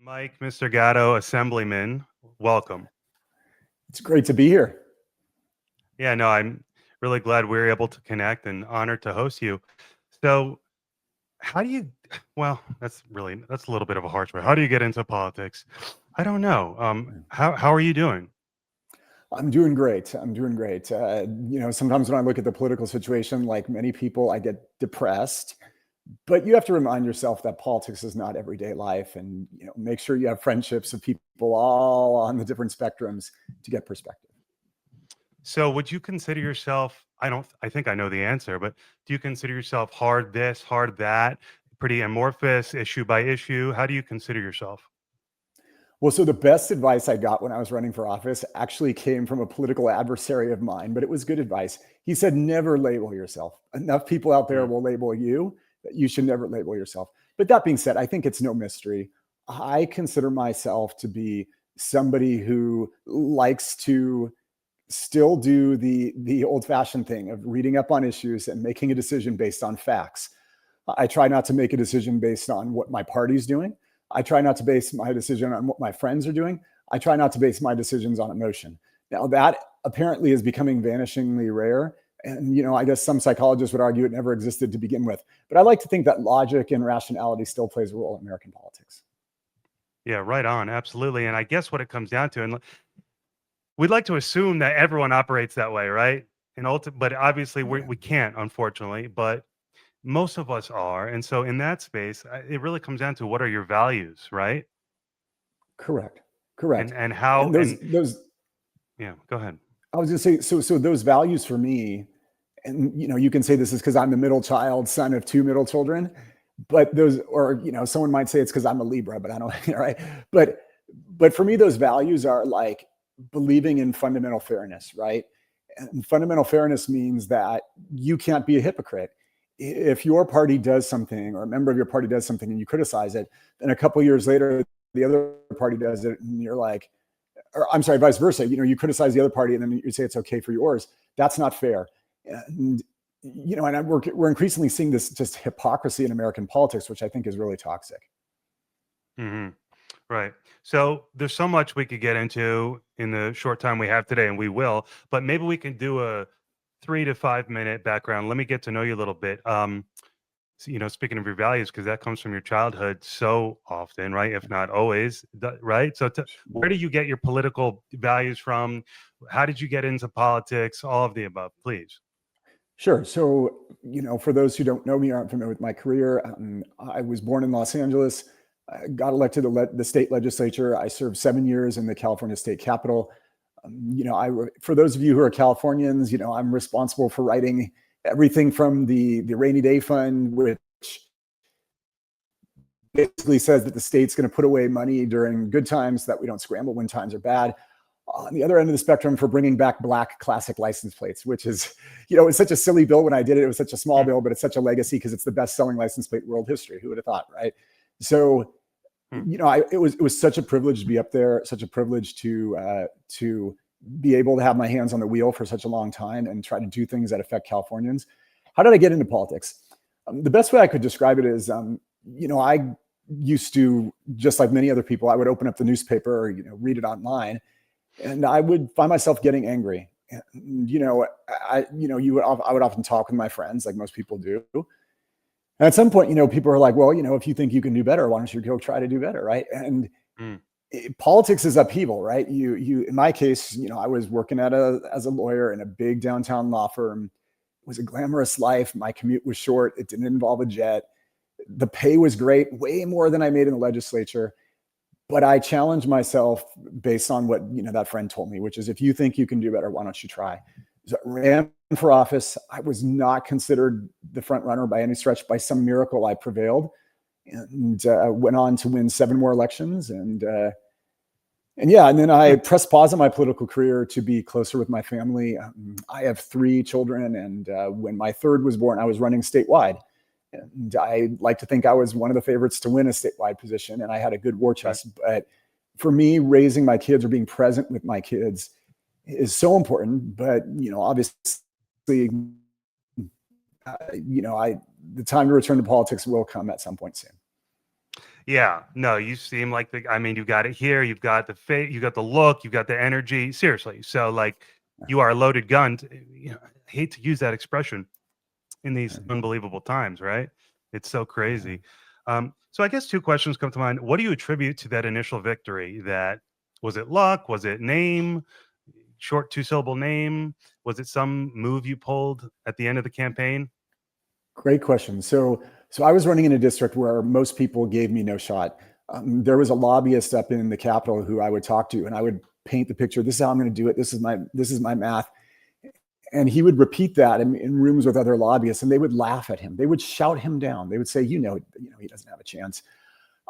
Mike, Mr. Gatto, Assemblyman, welcome. It's great to be here. Yeah, no, I'm really glad we're able to connect and honored to host you. So, how do you, well, that's a little bit of a harsh word. How do you get into politics? I don't know. How are you doing? I'm doing great. I'm doing great. Sometimes when I look at the political situation, like many people, I get depressed. But you have to remind yourself that politics is not everyday life, and make sure you have friendships of people all on the different spectrums to get perspective. So, would you consider yourself, I think I know the answer, but do you consider yourself hard this, hard that, pretty amorphous, issue by issue? How do you consider yourself? Well, so the best advice I got when I was running for office actually came from a political adversary of mine, but it was good advice. He said, never label yourself. Enough people out there Mm. will label you that you should never label yourself. But that being said, I think it's no mystery. I consider myself to be somebody who likes to still do the old-fashioned thing of reading up on issues and making a decision based on facts. I try not to make a decision based on what my party's doing. I try not to base my decision on what my friends are doing. I try not to base my decisions on emotion. Now, that apparently is becoming vanishingly rare. And, I guess some psychologists would argue it never existed to begin with. But I like to think that logic and rationality still plays a role in American politics. Yeah, right on. Absolutely. And I guess what it comes down to, and we'd like to assume that everyone operates that way, right? But obviously we can't, unfortunately. But most of us are, and so in that space, it really comes down to what are your values, right? Correct. Correct. And how And those yeah, go ahead. I was going to say, so those values for me, and you can say this is because I'm the middle child, son of two middle children, but those, or someone might say it's because I'm a Libra, but I don't, right? But for me, those values are like believing in fundamental fairness, right? And fundamental fairness means that you can't be a hypocrite. If your party does something, or a member of your party does something, and you criticize it, then a couple of years later, the other party does it, and you're like, or I'm sorry, vice versa. You criticize the other party and then you say it's okay for yours. That's not fair. And we're increasingly seeing this just hypocrisy in American politics, which I think is really toxic. Mm-hmm. Right. So there's so much we could get into in the short time we have today, and we will. But maybe we can do a 3 to 5 minute background. Let me get to know you a little bit. Speaking of your values, because that comes from your childhood so often, right? If not always, right? So where do you get your political values from? How did you get into politics? All of the above, please. Sure. So, for those who don't know me or aren't familiar with my career, I was born in Los Angeles. I got elected to the state legislature. I served 7 years in the California state capitol. For those of you who are Californians, I'm responsible for writing everything from the rainy day fund, which basically says that the state's going to put away money during good times so that we don't scramble when times are bad. On the other end of the spectrum, for bringing back black classic license plates, which is, it's such a silly bill when I did it. It was such a small bill, but it's such a legacy because it's the best-selling license plate in world history. Who would have thought, right? So, it was such a privilege to be up there, such a privilege to be able to have my hands on the wheel for such a long time and try to do things that affect Californians. How did I get into politics? The best way I could describe it is, I used to, just like many other people, I would open up the newspaper or, read it online, and I would find myself getting angry. And, I would often talk with my friends, like most people do. And at some point, people are like, well, if you think you can do better, why don't you go try to do better, right? And politics is upheaval, right? In my case, I was working as a lawyer in a big downtown law firm. It was a glamorous life. My commute was short. It didn't involve a jet. The pay was great, way more than I made in the legislature. But I challenged myself based on what that friend told me, which is, if you think you can do better, why don't you try? So I ran for office. I was not considered the front runner by any stretch. By some miracle, I prevailed, and went on to win 7 more elections. And then I pressed pause on my political career to be closer with my family. I have 3 children, and when my third was born, I was running statewide. And I like to think I was one of the favorites to win a statewide position, and I had a good war chest. But for me, raising my kids or being present with my kids is so important. But, obviously, the time to return to politics will come at some point soon. Yeah, no, you seem like the. I mean, you got it here. You've got the face. You got the look. You got the energy. Seriously, so like, you are a loaded gun. You know, I hate to use that expression in these unbelievable times, right? It's so Yeah. crazy. So I guess two questions come to mind. What do you attribute to that initial victory? That was it luck? Was it name? Short two syllable name? Was it some move you pulled at the end of the campaign? Great question. So I was running in a district where most people gave me no shot. There was a lobbyist up in the Capitol who I would talk to, and I would paint the picture. This is how I'm going to do it. This is my math. And he would repeat that in rooms with other lobbyists, and they would laugh at him. They would shout him down. They would say, he doesn't have a chance.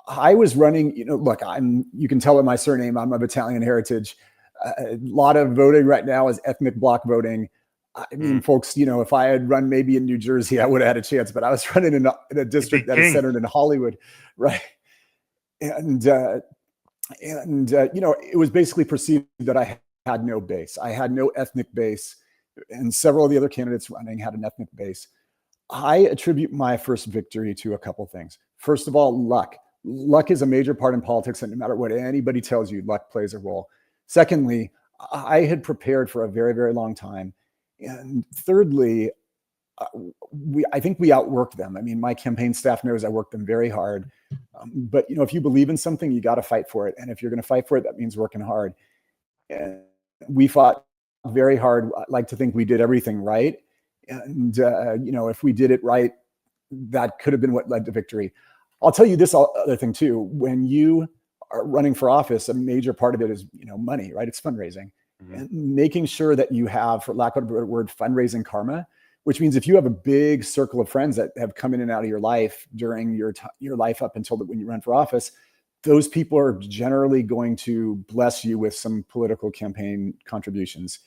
I was running, look, you can tell in my surname, I'm of Italian heritage. A lot of voting right now is ethnic bloc voting. I mean, Mm, folks, if I had run maybe in New Jersey, I would have had a chance, but I was running in a you'd be district that is king. centered in Hollywood, right? And, it was basically perceived that I had no base. I had no ethnic base, and several of the other candidates running had an ethnic base. I attribute my first victory to a couple things. First of all, luck. Luck is a major part in politics, and no matter what anybody tells you, luck plays a role. Secondly, I had prepared for a very, very long time. And thirdly, uh, I think we outworked them. I mean, my campaign staff knows I worked them very hard. But if you believe in something, you got to fight for it. And if you're going to fight for it, that means working hard. And we fought very hard. I like to think we did everything right. And if we did it right, that could have been what led to victory. I'll tell you this other thing too. When you are running for office, a major part of it is money, right? It's fundraising, Mhm. and making sure that you have, for lack of a better word, fundraising karma. Which means if you have a big circle of friends that have come in and out of your life during your life up until when you run for office, those people are generally going to bless you with some political campaign contributions.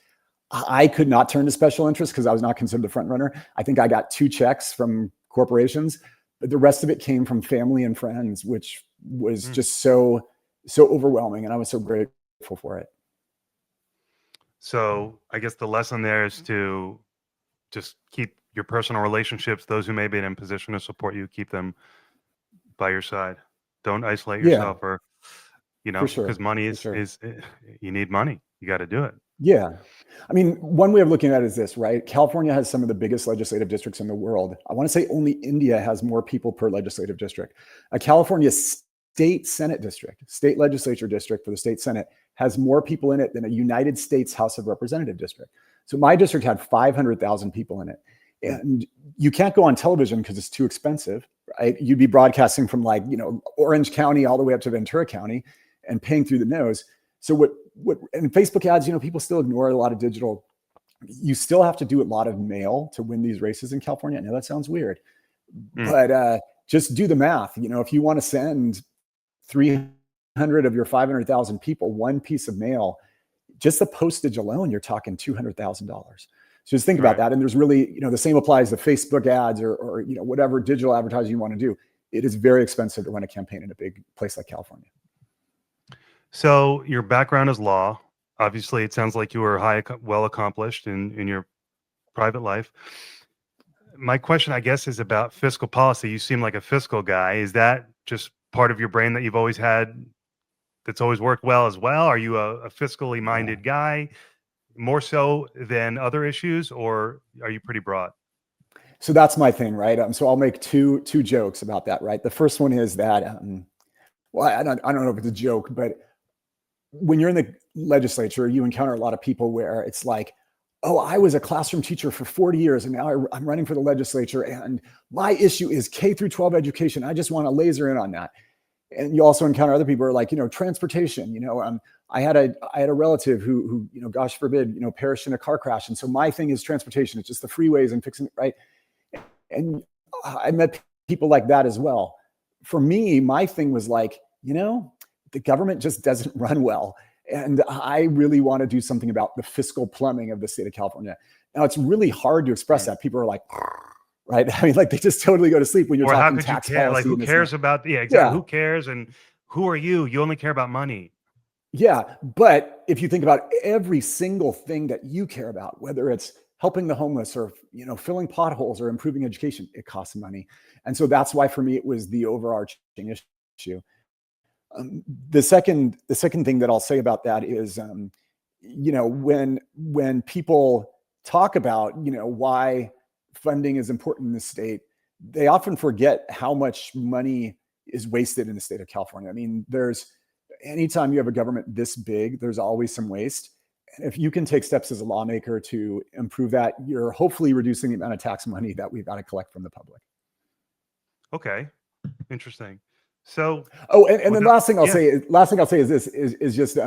I could not turn to special interest because I was not considered the front runner. I think I got 2 checks from corporations, but the rest of it came from family and friends, which was Mm. just so overwhelming, and I was so grateful for it. So I guess the lesson there is to just keep your personal relationships, those who may be in a position to support you, keep them by your side. Don't isolate Yeah, yourself, or for because sure, money for sure. is you need money. You got to do it. Yeah. I mean, one way of looking at it is this, right? California has some of the biggest legislative districts in the world. I want to say only India has more people per legislative district. A California state Senate district, state legislature district for the state Senate, has more people in it than a United States House of Representative district. So my district had 500,000 people in it. Mm. And you can't go on television because it's too expensive, right? You'd be broadcasting from Orange County all the way up to Ventura County and paying through the nose. So what and Facebook ads, people still ignore a lot of digital. You still have to do a lot of mail to win these races in California. I know that sounds weird, Mm. but just do the math. If you want to send 300 of your 500,000 people one piece of mail, just the postage alone, you're talking $200,000. So just think about Right. that. And there's really, the same applies to Facebook ads or whatever digital advertising you want to do. It is very expensive to run a campaign in a big place like California. So your background is law. Obviously, it sounds like you were well accomplished in your private life. My question, I guess, is about fiscal policy. You seem like a fiscal guy. Is that just part of your brain that you've always had, that's always worked well as well? Are you a fiscally Yeah. minded guy more so than other issues, or are you pretty broad? So that's my thing, right? So I'll make two jokes about that, right? The first one is that, well, I don't know if it's a joke, but when you're in the legislature, you encounter a lot of people where it's like, oh, I was a classroom teacher for 40 years and now I'm running for the legislature and my issue is K through 12 education. I just want to laser in on that. And you also encounter other people who are like, transportation. I had a relative who, gosh forbid, perished in a car crash, and so my thing is transportation. It's just the freeways and fixing it right. And I met people like that as well. For me, my thing was like, the government just doesn't run well. And I really want to do something about the fiscal plumbing of the state of California. Now, it's really hard to express Mm. that. People are like, right? I mean, like they just totally go to sleep when you're Or how talking could you tax care? Like, policy who and this and that. cares about, yeah, exactly. Yeah. Who cares? And who are you? You only care about money. Yeah. But if you think about every single thing that you care about, whether it's helping the homeless or, filling potholes or improving education, it costs money. And so that's why for me, it was the overarching issue. issue. The second thing that I'll say about that is, when people talk about, why funding is important in the state, they often forget how much money is wasted in the state of California. I mean, anytime you have a government this big, there's always some waste. And if you can take steps as a lawmaker to improve that, you're hopefully reducing the amount of tax money that we've got to collect from the public. Okay, interesting. So, and then without, last thing I'll yeah, say is this is just,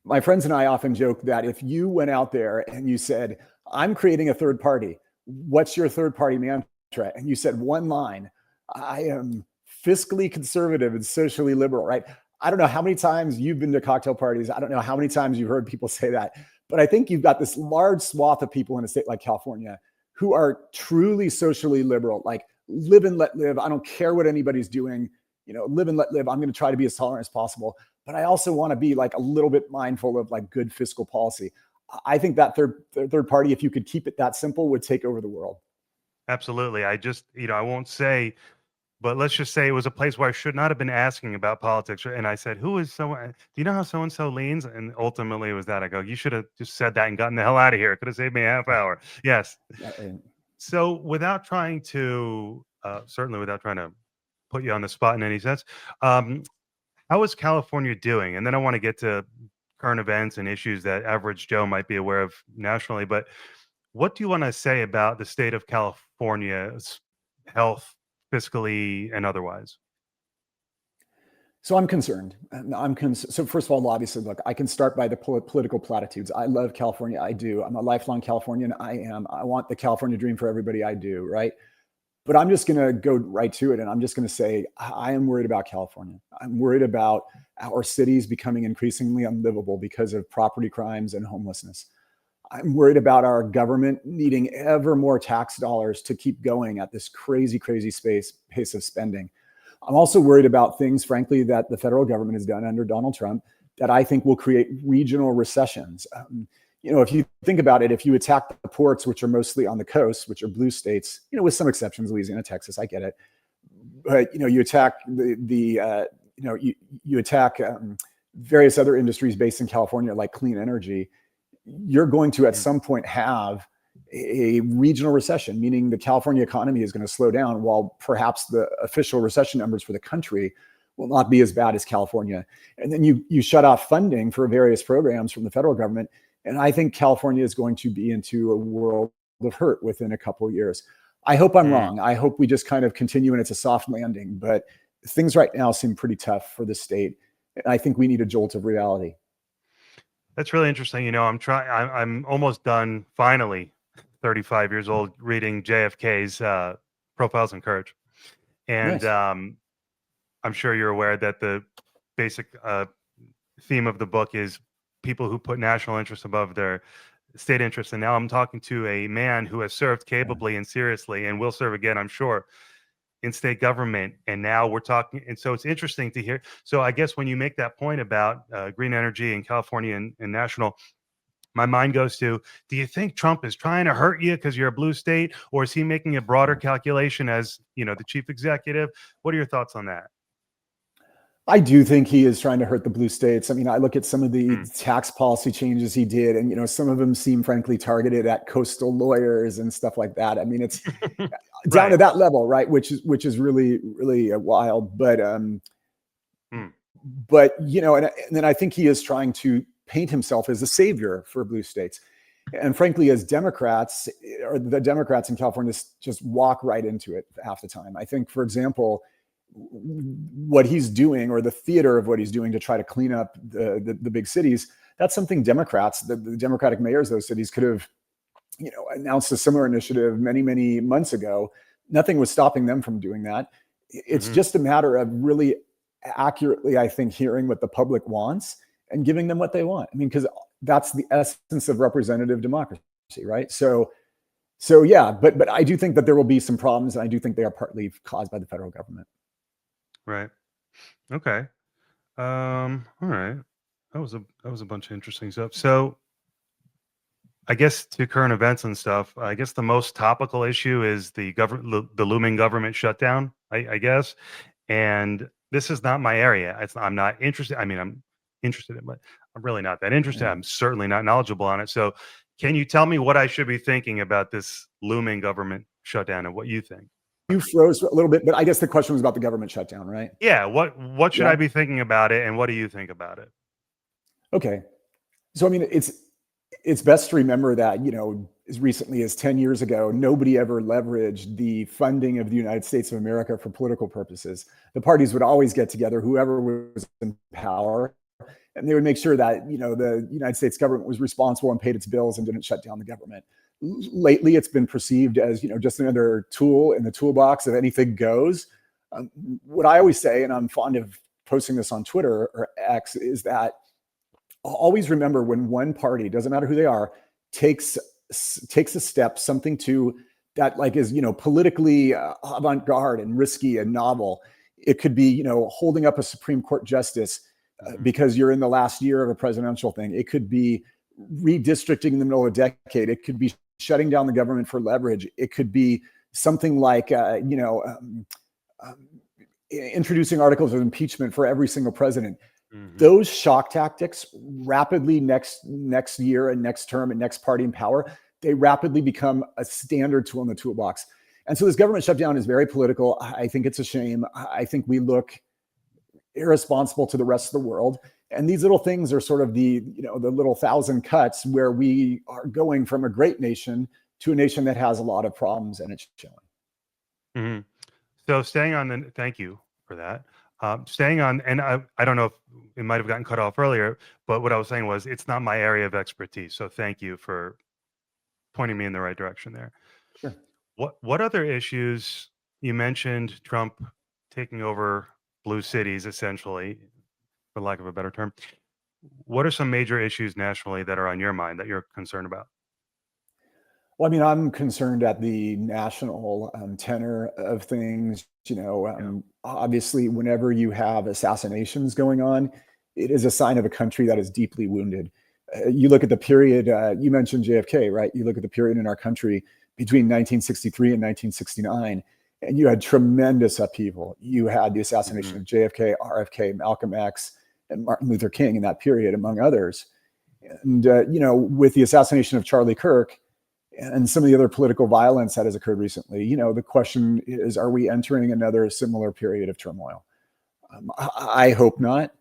my friends and I often joke that if you went out there and you said, I'm creating a third party, what's your third party mantra? And you said one line, I am fiscally conservative and socially liberal, right? I don't know how many times you've been to cocktail parties. I don't know how many times you've heard people say that, but I think you've got this large swath of people in a state like California who are truly socially liberal, like live and let live. I don't care what anybody's doing, live and let live. I'm going to try to be as tolerant as possible, but I also want to be like a little bit mindful of like good fiscal policy. I think that third party, if you could keep it that simple, would take over the world. absolutely. I just, I won't say, but let's just say it was a place where I should not have been asking about politics. And I said, who is so, do you know how so-and-so leans? And ultimately it was that. I go, you should have just said that and gotten the hell out of here. It could have saved me a half hour. Yes. So without trying to, certainly without trying to put you on the spot in any sense, how is California doing? And then I want to get to current events and issues that average Joe might be aware of nationally. But what do you want to say about the state of California's health, fiscally and otherwise? So I'm concerned. So first of all, obviously, look, I can start by the political platitudes. I love California. I do. I'm a lifelong Californian. I want the California dream for everybody. I do. Right. But I'm just going to go right to it. And I'm just going to say, I am worried about California. I'm worried about our cities becoming increasingly unlivable because of property crimes and homelessness. I'm worried about our government needing ever more tax dollars to keep going at this crazy, crazy pace of spending. I'm also worried about things, frankly, that the federal government has done under Donald Trump that I think will create regional recessions. If you think about it, if you attack the ports, which are mostly on the coast, which are blue states, with some exceptions, Louisiana, Texas, I get it. But, you attack you attack various other industries based in California, like clean energy, you're going to at some point have a regional recession, meaning the California economy is going to slow down while perhaps the official recession numbers for the country will not be as bad as California. And then you shut off funding for various programs from the federal government. And I think California is going to be into a world of hurt within a couple of years. I hope I'm wrong. I hope we just kind of continue and it's a soft landing, but things right now seem pretty tough for the state. And I think we need a jolt of reality. That's really interesting. I'm almost done, finally, 35 years old, reading JFK's Profiles in Courage. And Nice. I'm sure you're aware that the basic theme of the book is people who put national interests above their state interests. And now I'm talking to a man who has served capably and seriously and will serve again, I'm sure, in state government. And now we're talking. And so it's interesting to hear. So I guess when you make that point about green energy in California and national, my mind goes to, do you think Trump is trying to hurt you because you're a blue state, or is he making a broader calculation as, the chief executive? What are your thoughts on that? I do think he is trying to hurt the blue states. I mean, I look at some of the tax policy changes he did, and some of them seem frankly targeted at coastal lawyers and stuff like that. I mean, it's down to that level, right? Which is really, really wild. But and then I think he is trying to paint himself as a savior for blue states. And frankly, as Democrats, or the Democrats in California just walk right into it half the time. I think, for example, what he's doing, or the theater of what he's doing to try to clean up the big cities, that's something Democrats, the Democratic mayors of those cities could have, announced a similar initiative many, many months ago. Nothing was stopping them from doing that. It's just a matter of really accurately, I think, hearing what the public wants and giving them what they want. I mean, because that's the essence of representative democracy, right? So yeah, but I do think that there will be some problems, and I do think they are partly caused by the federal government. Right. Okay. All right. That was a bunch of interesting stuff. So I guess to current events and stuff, I guess the most topical issue is the looming government shutdown, I guess. And this is not my area. I'm not interested. I mean, I'm interested in, but I'm really not that interested. Yeah. I'm certainly not knowledgeable on it. So, can you tell me what I should be thinking about this looming government shutdown and what you think? You froze a little bit, but I guess the question was about the government shutdown, right? Yeah, what should Yeah. I be thinking about it, and what do you think about it? Okay. So I mean, it's best to remember that, as recently as 10 years ago, nobody ever leveraged the funding of the United States of America for political purposes. The parties would always get together, whoever was in power, and they would make sure that, the United States government was responsible and paid its bills and didn't shut down the government. Lately, it's been perceived as, just another tool in the toolbox of anything goes. What I always say, and I'm fond of posting this on Twitter or X, is that always remember, when one party, doesn't matter who they are, takes a step, something to that like is politically avant-garde and risky and novel. It could be holding up a Supreme Court justice because you're in the last year of a presidential thing. It could be redistricting in the middle of a decade. It could be shutting down the government for leverage. It could be something like introducing articles of impeachment for every single president. Those shock tactics rapidly next year and next term and next party in power, they rapidly become a standard tool in the toolbox. And so this government shutdown is very political. I think it's a shame. I think we look irresponsible to the rest of the world. And these little things are sort of the little thousand cuts where we are going from a great nation to a nation that has a lot of problems, and it's showing. Mm-hmm. So staying on the, thank you for that. Staying on, and I don't know if it might have gotten cut off earlier, but what I was saying was it's not my area of expertise. So thank you for pointing me in the right direction there. Sure. What other issues, you mentioned Trump taking over blue cities, essentially, for lack of a better term. What are some major issues nationally that are on your mind that you're concerned about? Well, I mean, I'm concerned at the national tenor of things. Obviously, whenever you have assassinations going on, it is a sign of a country that is deeply wounded. You look at the period, you mentioned JFK, right? You look at the period in our country between 1963 and 1969, and you had tremendous upheaval. You had the assassination of JFK, RFK, Malcolm X, and Martin Luther King in that period, among others. And, with the assassination of Charlie Kirk, and some of the other political violence that has occurred recently, the question is, are we entering another similar period of turmoil? I hope not.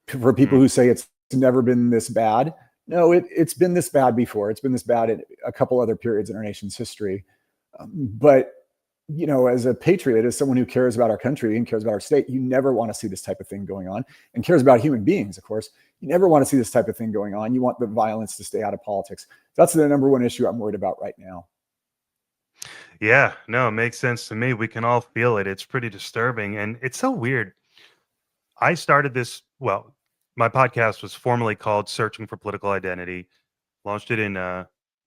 For people who say it's never been this bad, no, it's been this bad before. It's been this bad in a couple other periods in our nation's history. But, as a patriot, as someone who cares about our country and cares about our state, you never want to see this type of thing going on, and cares about human beings, of course. You never want to see this type of thing going on. You want the violence to stay out of politics. That's the number one issue I'm worried about right now. Yeah, no, it makes sense to me. We can all feel it. It's pretty disturbing. And it's so weird. I started this, well, my podcast was formerly called Searching for Political Identity. Launched it in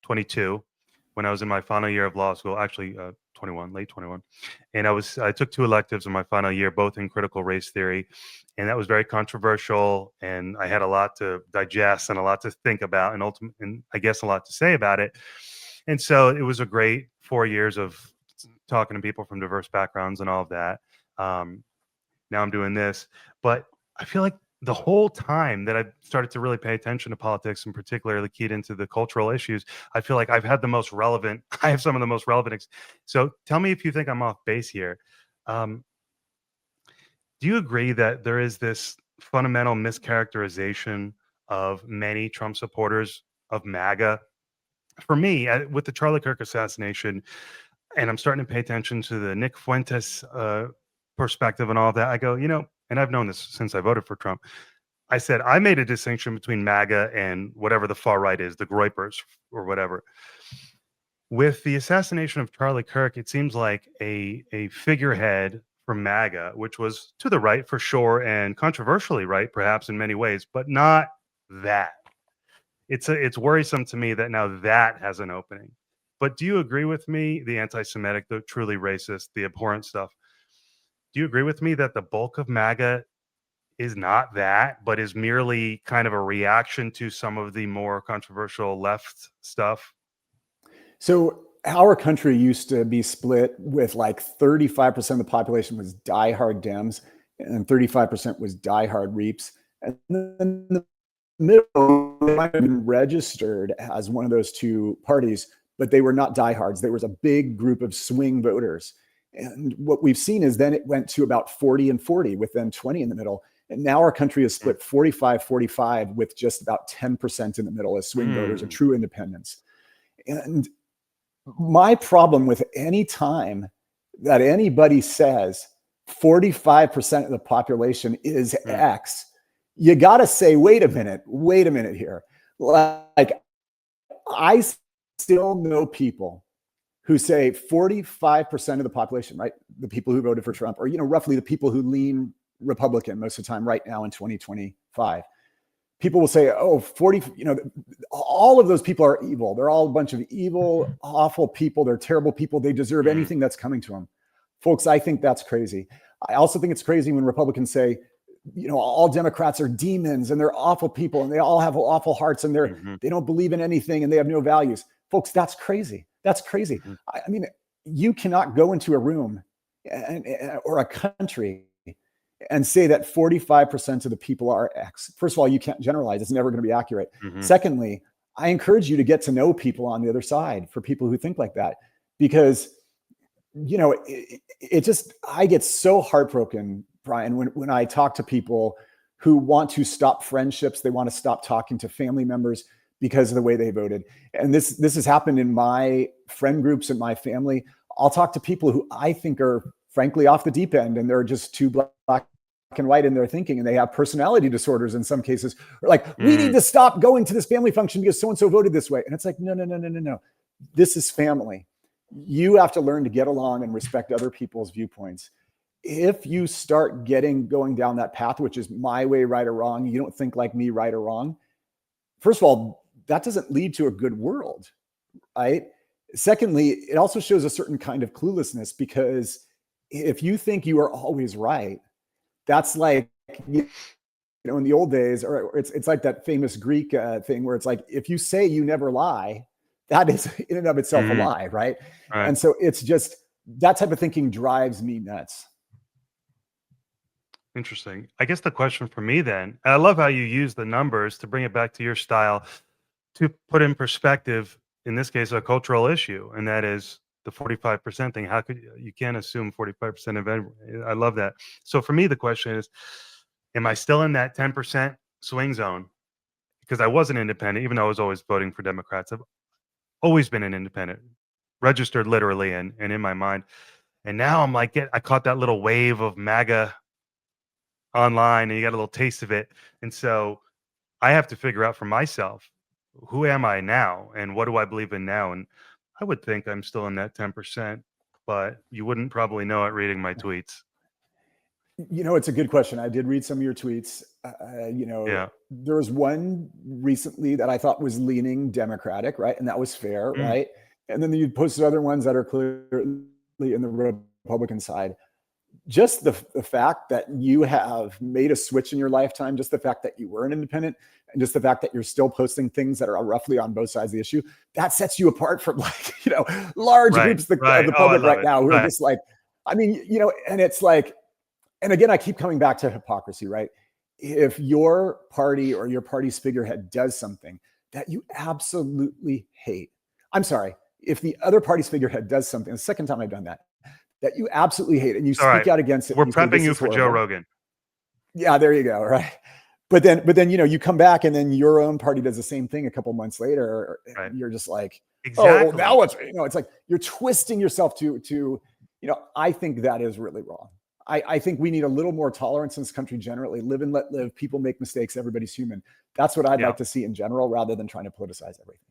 22 when I was in my final year of law school, actually 21, late 21. And I took 2 electives in my final year, both in critical race theory. And that was very controversial. And I had a lot to digest and a lot to think about, and I guess a lot to say about it. And so it was a great 4 years of talking to people from diverse backgrounds and all of that. Now I'm doing this, but I feel like the whole time that I started to really pay attention to politics, and particularly keyed into the cultural issues, I feel like I've had the most relevant. I have some of the most relevant. So tell me if you think I'm off base here. Um, do you agree that there is this fundamental mischaracterization of many Trump supporters of MAGA? For me, with the Charlie Kirk assassination, and I'm starting to pay attention to the Nick Fuentes perspective and all of that, I go, and I've known this since I voted for Trump. I said I made a distinction between MAGA and whatever the far right is, the Groypers or whatever. With the assassination of Charlie Kirk, it seems like a figurehead for MAGA, which was to the right for sure, and controversially right, perhaps in many ways, but not that. It's worrisome to me that now that has an opening. But do you agree with me, the anti-Semitic, the truly racist, the abhorrent stuff? Do you agree with me that the bulk of MAGA is not that, but is merely kind of a reaction to some of the more controversial left stuff? So our country used to be split with like 35% of the population was diehard Dems and 35% was diehard Reaps. And then the middle might have been registered as one of those two parties, but they were not diehards. There was a big group of swing voters. And what we've seen is then it went to about 40 and 40 with then 20 in the middle. And now our country is split 45-45 with just about 10% in the middle as swing voters or true independents. And my problem with any time that anybody says 45% of the population is X, you got to say, wait a minute here. Like, I still know people who say 45% of the population, right? The people who voted for Trump, or, roughly the people who lean Republican most of the time right now in 2025. People will say, oh, 40, all of those people are evil. They're all a bunch of evil, awful people. They're terrible people. They deserve anything that's coming to them. Folks, I think that's crazy. I also think it's crazy when Republicans say, all Democrats are demons and they're awful people and they all have awful hearts and they don't believe in anything and they have no values. Folks, that's crazy. That's crazy. I mean, you cannot go into a room or a country and say that 45% of the people are X. First of all, you can't generalize. It's never going to be accurate. Secondly, I encourage you to get to know people on the other side for people who think like that, because, I get so heartbroken, Brian, when I talk to people who want to stop friendships. They want to stop talking to family members because of the way they voted. And this has happened in my friend groups and my family. I'll talk to people who I think are frankly off the deep end and they're just too black and white in their thinking, and they have personality disorders in some cases, or like, we need to stop going to this family function because so-and-so voted this way. And it's like, no. This is family. You have to learn to get along and respect other people's viewpoints. If you start going down that path, which is my way, right or wrong, you don't think like me, right or wrong. First of all, that doesn't lead to a good world, right? Secondly, it also shows a certain kind of cluelessness, because if you think you are always right, that's like, in the old days, or it's like that famous Greek thing where it's like, if you say you never lie, that is in and of itself a lie, right? And so it's just, that type of thinking drives me nuts. Interesting. I guess the question for me then, and I love how you use the numbers to bring it back to your style, to put in perspective, in this case, a cultural issue, and that is the 45% thing. How could you can't assume 45% of everyone. I love that. So for me, the question is, am I still in that 10% swing zone? Because I was an independent, even though I was always voting for Democrats. I've always been an independent, registered literally and in my mind. And now I'm like, I caught that little wave of MAGA online, and you got a little taste of it. And so I have to figure out for myself, who am I now and what do I believe in now? And I would think I'm still in that 10%, but you wouldn't probably know it reading my tweets. It's a good question. I did read some of your tweets. Yeah. There was one recently that I thought was leaning Democratic, right? And that was fair, right? And then you posted other ones that are clearly in the Republican side. Just the fact that you have made a switch in your lifetime, just the fact that you were an independent, and just the fact that you're still posting things that are roughly on both sides of the issue, that sets you apart from large groups of the public right now who are just like, I mean, and it's like, and again, I keep coming back to hypocrisy, right? If your party or your party's figurehead does something that you absolutely hate, I'm sorry, if the other party's figurehead does something, the second time I've done that you absolutely hate, and you speak out against it. We're prepping you for Joe Rogan. Yeah, there you go. Right. But then, you come back and then your own party does the same thing a couple months later. And you're just like, exactly. Oh, now what's, it's like you're twisting yourself to, I think that is really wrong. I think we need a little more tolerance in this country generally. Live and let live. People make mistakes. Everybody's human. That's what I'd like to see in general, rather than trying to politicize everything.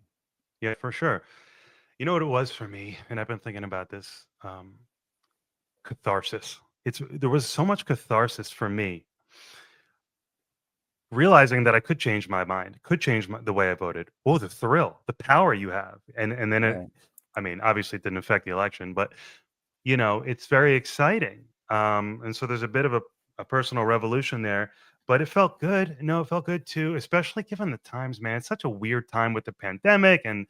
Yeah, for sure. You know what it was for me, and I've been thinking about this, catharsis. There was so much catharsis for me, realizing that I could change my mind, could change the way I voted. Oh, the thrill, the power you have. And then obviously it didn't affect the election, but it's very exciting. And so there's a bit of a personal revolution there, but it felt good. It felt good too, especially given the times, man. It's such a weird time with the pandemic, and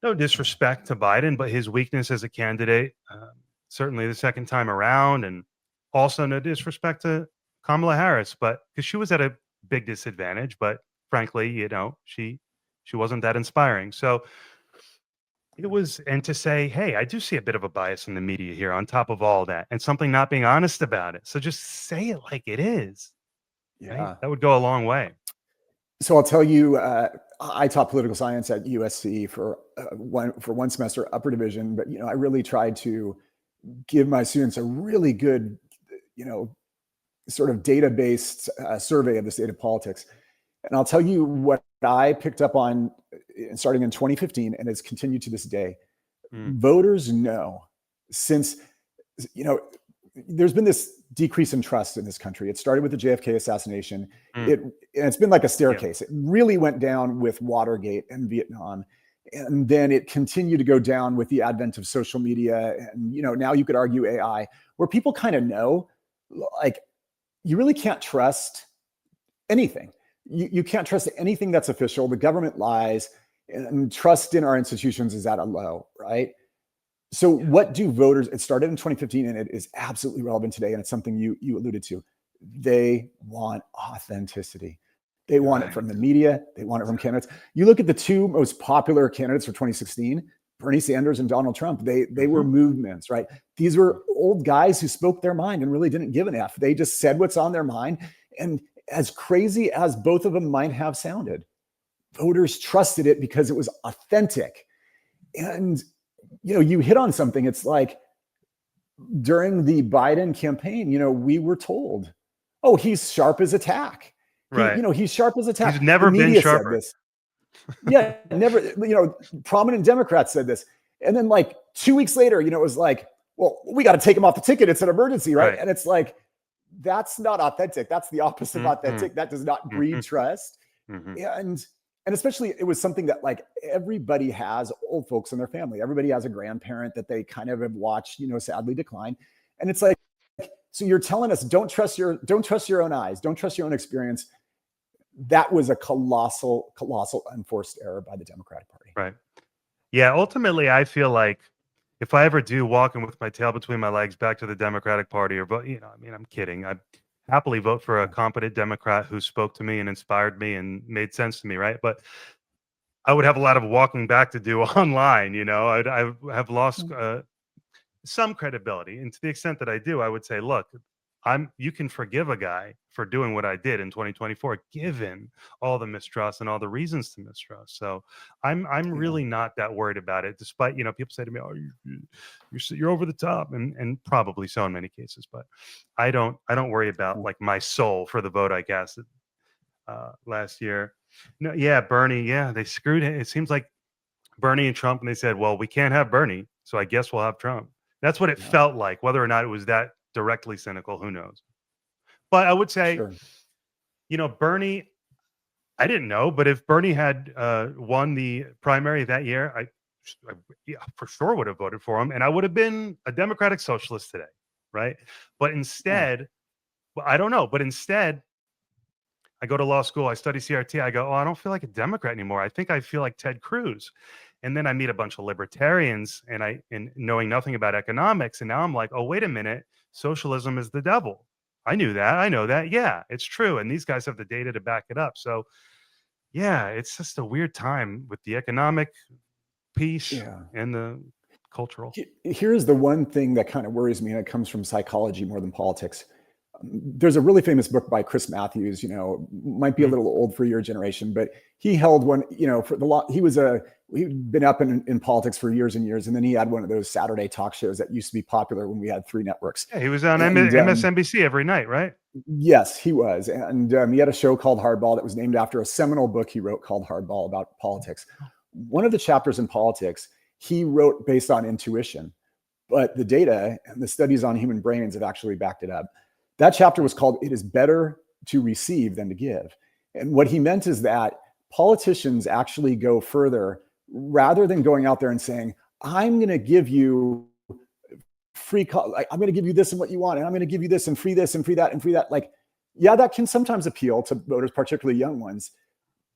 no disrespect to Biden, but his weakness as a candidate, certainly the second time around. And Also, no disrespect to Kamala Harris, but because she was at a big disadvantage, but frankly, she wasn't that inspiring. So it was, and to say, hey, I do see a bit of a bias in the media here on top of all that, and something not being honest about it. So just say it like it is, right? Yeah. That would go a long way. So I'll tell you, I taught political science at USC for one semester, upper division. But I really tried to give my students a really good, sort of data-based survey of the state of politics. And I'll tell you what I picked up on starting in 2015, and it's continued to this day. Voters know, since there's been this decrease in trust in this country. It started with the JFK assassination. It's been like a staircase. It really went down with Watergate and Vietnam. And then it continued to go down with the advent of social media. And, now you could argue AI, where people kind of know, like, you really can't trust anything. You can't trust anything that's official. The government lies, and trust in our institutions is at a low, right? So what do voters, it started in 2015 and it is absolutely relevant today. And it's something you alluded to. They want authenticity. They want it from the media. They want it from candidates. You look at the two most popular candidates for 2016, Bernie Sanders and Donald Trump. They were movements, right? These were old guys who spoke their mind and really didn't give an F. They just said what's on their mind. And as crazy as both of them might have sounded, voters trusted it because it was authentic. And you hit on something. It's like during the Biden campaign, we were told, oh, he's sharp as a tack. Right. He's sharp as a tack. He's never been sharper. Yeah, never, prominent Democrats said this. And then like 2 weeks later, it was like, well, we got to take him off the ticket. It's an emergency, right? And it's like, that's not authentic. That's the opposite of authentic. That does not breed trust. And especially it was something that like everybody has old folks in their family. Everybody has a grandparent that they kind of have watched, sadly decline. And it's like, so you're telling us, don't trust your own eyes. Don't trust your own experience. That was a colossal unforced error by the Democratic Party. Right. Yeah. Ultimately, I feel like if I ever do walking with my tail between my legs back to the Democratic Party or vote, I'm kidding. I happily vote for a competent Democrat who spoke to me and inspired me and made sense to me, right? But I would have a lot of walking back to do online. I have lost some credibility, and to the extent that I do, I would say, look, you can forgive a guy for doing what I did in 2024, given all the mistrust and all the reasons to mistrust. So I'm really not that worried about it, despite people say to me, "Oh, you're over the top," and probably so in many cases. But I don't worry about like my soul for the vote I cast last year. No, yeah, Bernie, yeah, they screwed it. It seems like Bernie and Trump, and they said, "Well, we can't have Bernie, so I guess we'll have Trump." That's what it felt like. Whether or not it was that directly cynical, who knows? But I would say, Bernie, I didn't know, but if Bernie had won the primary that year, I for sure would have voted for him, and I would have been a Democratic socialist today, right? But instead, well, I don't know, but instead, I go to law school, I study CRT, I go, oh, I don't feel like a Democrat anymore. I think I feel like Ted Cruz. And then I meet a bunch of libertarians and knowing nothing about economics. And now I'm like, oh, wait a minute. Socialism is the devil. I knew that. I know that. Yeah, it's true. And these guys have the data to back it up. So yeah, it's just a weird time with the economic piece and the cultural. Here's the one thing that kind of worries me, and it comes from psychology more than politics. There's a really famous book by Chris Matthews, might be a little old for your generation, but he held one, for the law. He'd been up in politics for years and years. And then he had one of those Saturday talk shows that used to be popular when we had 3 networks. Yeah, he was on MSNBC every night, right? Yes, he was. And he had a show called Hardball that was named after a seminal book he wrote called Hardball about politics. One of the chapters in politics, he wrote based on intuition, but the data and the studies on human brains have actually backed it up. That chapter was called "It is Better to Receive Than to Give." And what he meant is that politicians actually go further rather than going out there and saying, I'm going to give you free, I'm going to give you this and what you want, and I'm going to give you this and free that and free that. Like, yeah, that can sometimes appeal to voters, particularly young ones,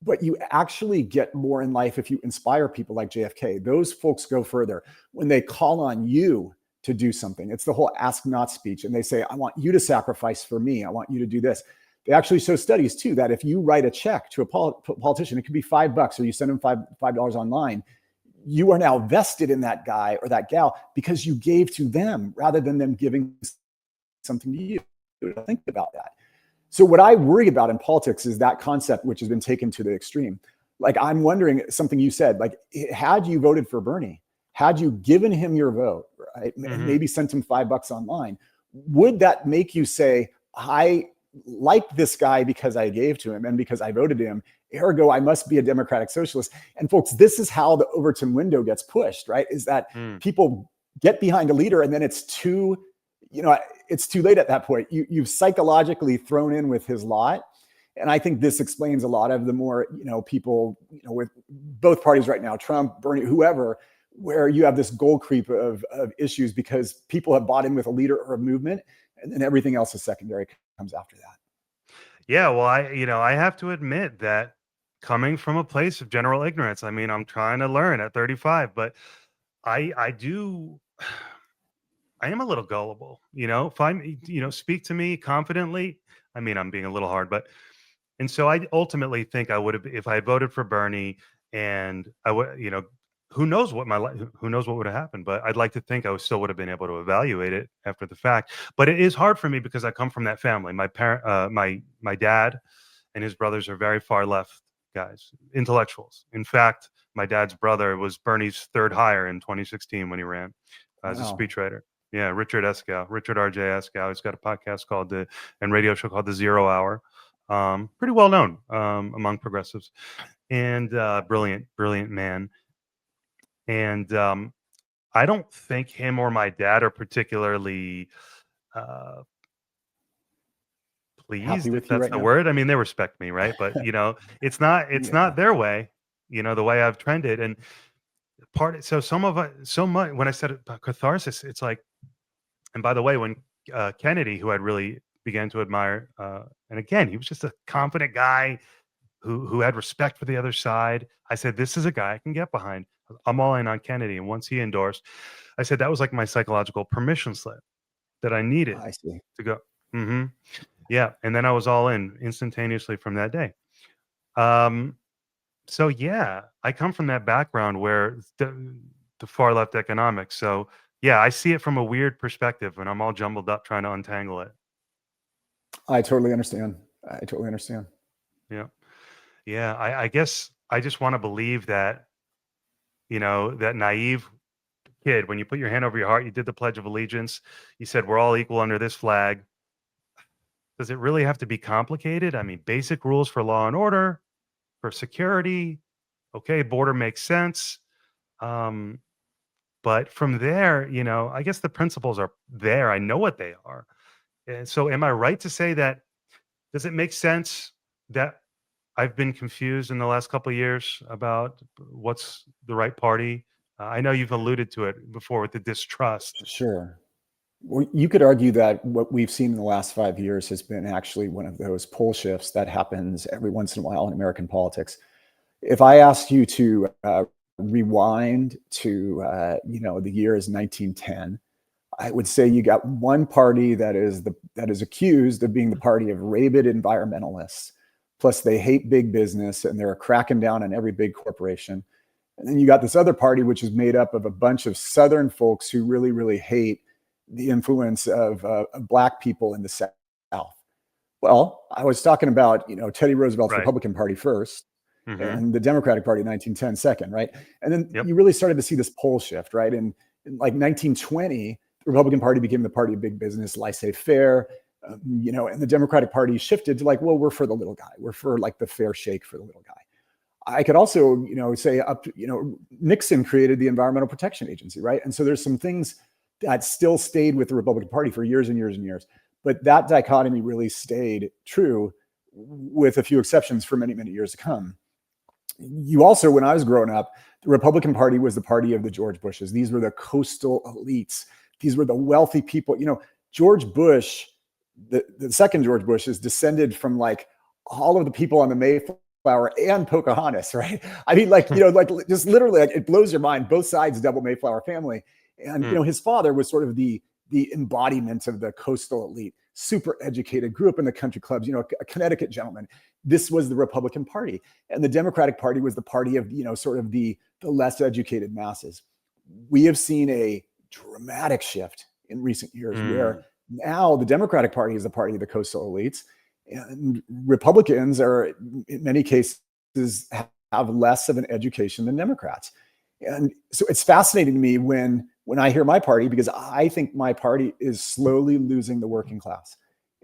but you actually get more in life if you inspire people like JFK. Those folks go further when they call on you to do something. It's the whole ask not speech. And they say, I want you to sacrifice for me. I want you to do this. They actually show studies too, that if you write a check to a politician, it could be $5 or you send them $5 online, you are now vested in that guy or that gal because you gave to them rather than them giving something to you. Think about that. So what I worry about in politics is that concept, which has been taken to the extreme. Like, I'm wondering something you said, like, had you voted for Bernie, had you given him your vote, right, and maybe sent him $5 online, would that make you say, I like this guy because I gave to him and because I voted him, ergo I must be a democratic socialist? And folks, this is how the Overton window gets pushed, right? Is that people get behind a leader and then it's too late at that point. You've psychologically thrown in with his lot. And I think this explains a lot of the more, people, with both parties right now, Trump, Bernie, whoever, where you have this gold creep of issues because people have bought in with a leader or a movement, and then everything else is secondary, comes after that. Yeah, well, I have to admit that coming from a place of general ignorance, I mean, I'm trying to learn at 35, but I am a little gullible, speak to me confidently. I mean, I'm being a little hard, but, and so I ultimately think I would have, if I had voted for Bernie, and I would, who knows what who knows what would have happened, but I'd like to think I still would have been able to evaluate it after the fact. But it is hard for me because I come from that family. My dad and his brothers are very far left guys, intellectuals. In fact, my dad's brother was Bernie's third hire in 2016 when he ran as a speechwriter. Yeah, Richard R.J. Eskow. He's got a podcast called and radio show called The 0 Hour. Pretty well known among progressives, and brilliant man. And I don't think him or my dad are particularly pleased, if that's the word. I mean, they respect me, right? But it's not their way, the way I've trended. And so much when I said about catharsis, it's like, and by the way, when Kennedy, who I'd really began to admire, and again, he was just a confident guy who had respect for the other side. I said, this is a guy I can get behind. I'm all in on Kennedy. And once he endorsed, I said that was like my psychological permission slip that I needed to go. Yeah. And then I was all in instantaneously from that day. So yeah, I come from that background where the far left economics. So yeah, I see it from a weird perspective and I'm all jumbled up trying to untangle it. I totally understand. Yeah. Yeah. I guess I just want to believe that, that naive kid, when you put your hand over your heart, you did the Pledge of Allegiance, you said, we're all equal under this flag. Does it really have to be complicated? I mean, basic rules for law and order, for security. Okay, border makes sense. But from there, I guess the principles are there. I know what they are. And so am I right to say that, does it make sense that I've been confused in the last couple of years about what's the right party? I know you've alluded to it before with the distrust. Sure. Well, you could argue that what we've seen in the last 5 years has been actually one of those pole shifts that happens every once in a while in American politics. If I asked you to rewind to, the year is 1910, I would say you got one party that is accused of being the party of rabid environmentalists. Plus, they hate big business and they're cracking down on every big corporation. And then you got this other party, which is made up of a bunch of Southern folks who really, really hate the influence of Black people in the South. Well, I was talking about, Teddy Roosevelt's Republican Party first and the Democratic Party in 1910 second, right? And then you really started to see this pole shift, right? And in like 1920, the Republican Party became the party of big business, laissez-faire, and the Democratic Party shifted to like, well, we're for the little guy. We're for like the fair shake for the little guy. I could also, say Nixon created the Environmental Protection Agency, right? And so there's some things that still stayed with the Republican Party for years and years and years. But that dichotomy really stayed true with a few exceptions for many, many years to come. You also, when I was growing up, the Republican Party was the party of the George Bushes. These were the coastal elites. These were the wealthy people. George Bush, the second George Bush, is descended from like all of the people on the Mayflower and Pocahontas, right? I mean, just literally, it blows your mind. Both sides, double Mayflower family. And Mm. his father was sort of the embodiment of the coastal elite, super educated, grew up in the country clubs, a Connecticut gentleman. This was the Republican Party, and the Democratic Party was the party of sort of the less educated masses. We have seen a dramatic shift in recent years where now the Democratic Party is the party of the coastal elites, and Republicans are in many cases have less of an education than Democrats. And so it's fascinating to me when I hear my party, because I think my party is slowly losing the working class,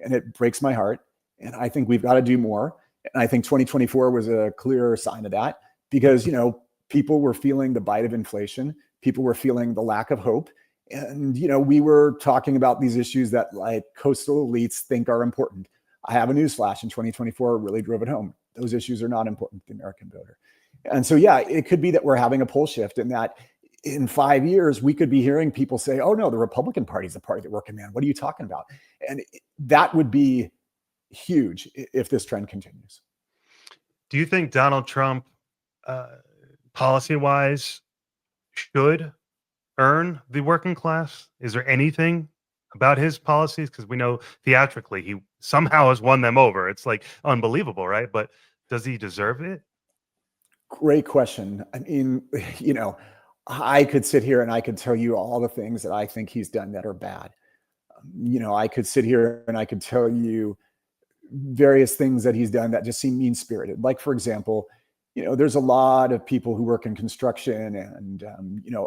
and it breaks my heart. And I think we've got to do more. And I think 2024 was a clear sign of that, because people were feeling the bite of inflation, people were feeling the lack of hope, and we were talking about these issues that like coastal elites think are important. I have a newsflash: in 2024 really drove it home. Those issues are not important to the American voter. And so, yeah, it could be that we're having a pole shift, and that in 5 years, we could be hearing people say, oh, no, the Republican Party is the party of the working man. What are you talking about? And that would be huge if this trend continues. Do you think Donald Trump, policy-wise, should earn the working class? Is there anything about his policies? Because we know theatrically he somehow has won them over. It's like unbelievable, right? But does he deserve it? Great question. I mean, I could sit here and I could tell you all the things that I think he's done that are bad. I could sit here and I could tell you various things that he's done that just seem mean-spirited. Like, for example, there's a lot of people who work in construction and,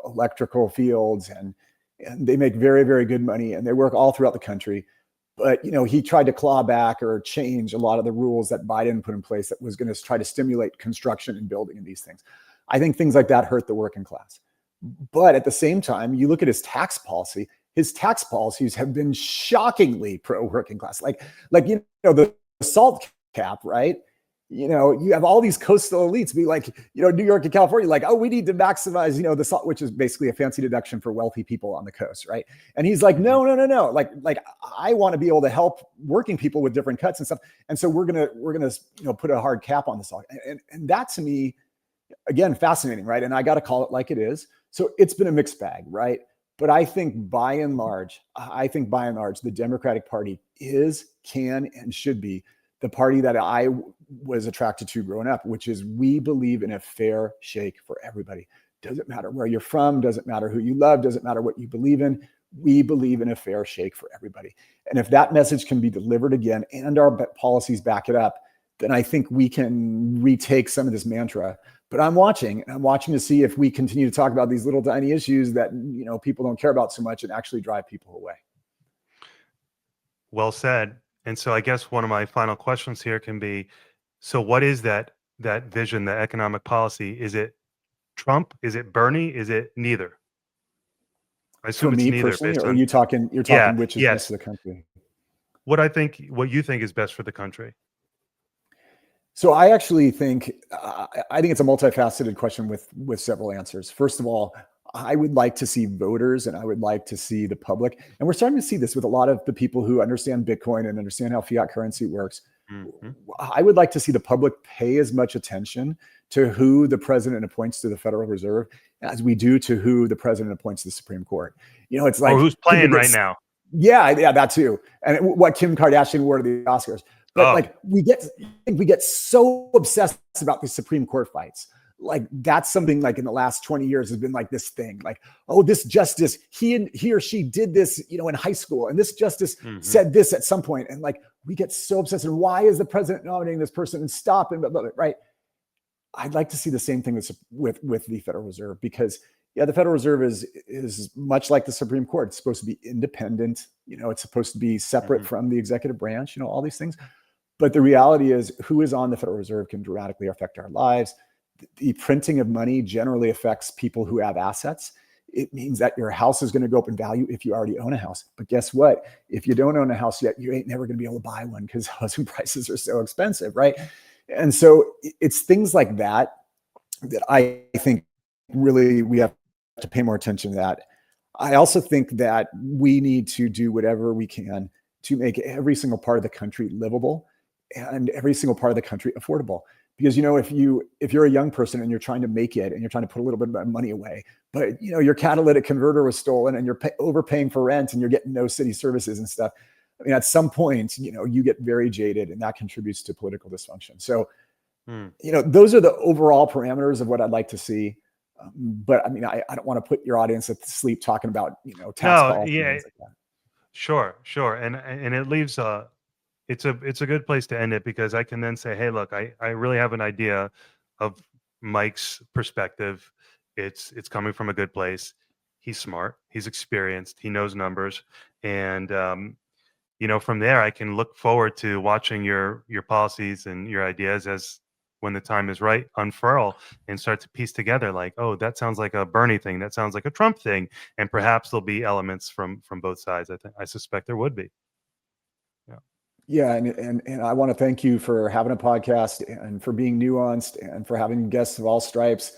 electrical fields, and they make very, very good money, and they work all throughout the country. But, he tried to claw back or change a lot of the rules that Biden put in place that was going to try to stimulate construction and building and these things. I think things like that hurt the working class. But at the same time, you look at his tax policy, his tax policies have been shockingly pro-working class. Like the salt cap, right? You have all these coastal elites be like, New York and California, like, oh, we need to maximize, the salt, which is basically a fancy deduction for wealthy people on the coast, right? And he's like, no. Like I want to be able to help working people with different cuts and stuff. And so we're gonna put a hard cap on the salt. And that, to me, again, fascinating, right? And I got to call it like it is. So it's been a mixed bag, right? But I think by and large, the Democratic Party can, and should be the party that I was attracted to growing up, which is we believe in a fair shake for everybody. Doesn't matter where you're from, doesn't matter who you love, doesn't matter what you believe in. We believe in a fair shake for everybody. And if that message can be delivered again and our policies back it up, then I think we can retake some of this mantra. But I'm watching to see if we continue to talk about these little tiny issues that people don't care about so much and actually drive people away. Well said. And so I guess one of my final questions here can be, so what is that vision, that economic policy? Is it Trump? Is it Bernie? Is it neither? I assume For it's me neither. personally, Based or on, you're talking which is best for the country? What you think is best for the country. So I actually think it's a multifaceted question with several answers. First of all, I would like to see voters, and I would like to see the public, and we're starting to see this with a lot of the people who understand Bitcoin and understand how fiat currency works. Mm-hmm. I would like to see the public pay as much attention to who the president appoints to the Federal Reserve as we do to who the president appoints to the Supreme Court. It's like, or who's playing right now. Yeah, that too. And what Kim Kardashian wore to the Oscars. But we get so obsessed about these Supreme Court fights. Like, that's something like in the last 20 years has been like this thing, like, oh, this justice, he or she did this, in high school, and this justice said this at some point. And like, we get so obsessed. And why is the president nominating this person, and stop, and blah, blah, blah, right? I'd like to see the same thing with the Federal Reserve, because the Federal Reserve is much like the Supreme Court. It's supposed to be independent. It's supposed to be separate from the executive branch, all these things. But the reality is, who is on the Federal Reserve can dramatically affect our lives. The printing of money generally affects people who have assets. It means that your house is going to go up in value if you already own a house. But guess what? If you don't own a house yet, you ain't never going to be able to buy one, because housing prices are so expensive, right? And so it's things like that I think really we have to pay more attention to that. I also think that we need to do whatever we can to make every single part of the country livable and every single part of the country affordable. because if you're a young person and you're trying to make it and you're trying to put a little bit of money away, but your catalytic converter was stolen and you're overpaying for rent and you're getting no city services and stuff. I mean, at some point, you get very jaded, and that contributes to political dysfunction. So, those are the overall parameters of what I'd like to see. But I mean, I don't want to put your audience to sleep talking about tax No, policy and yeah, things like that. sure, and it leaves it's a good place to end it, because I can then say, hey, look, I really have an idea of Mike's perspective. It's coming from a good place. He's smart. He's experienced. He knows numbers, and from there, I can look forward to watching your policies and your ideas as, when the time is right, unfurl and start to piece together, like, oh, that sounds like a Bernie thing. That sounds like a Trump thing, and perhaps there'll be elements from both sides. I suspect there would be. Yeah. Yeah, and I want to thank you for having a podcast and for being nuanced and for having guests of all stripes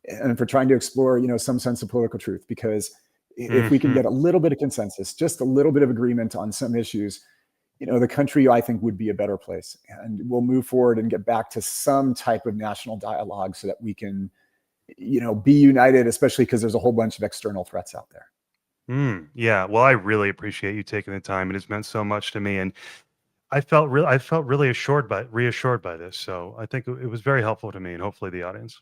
and for trying to explore, some sense of political truth. Because if we can Hmm. get a little bit of consensus, just a little bit of agreement on some issues, the country, I think, would be a better place. And we'll move forward and get back to some type of national dialogue so that we can, be united, especially because there's a whole bunch of external threats out there. Yeah. Well, I really appreciate you taking the time. It has meant so much to me, and I felt really reassured by this. So I think it was very helpful to me, and hopefully the audience.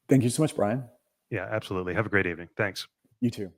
Thank you so much, Brian. Yeah, absolutely. Have a great evening. Thanks. You too.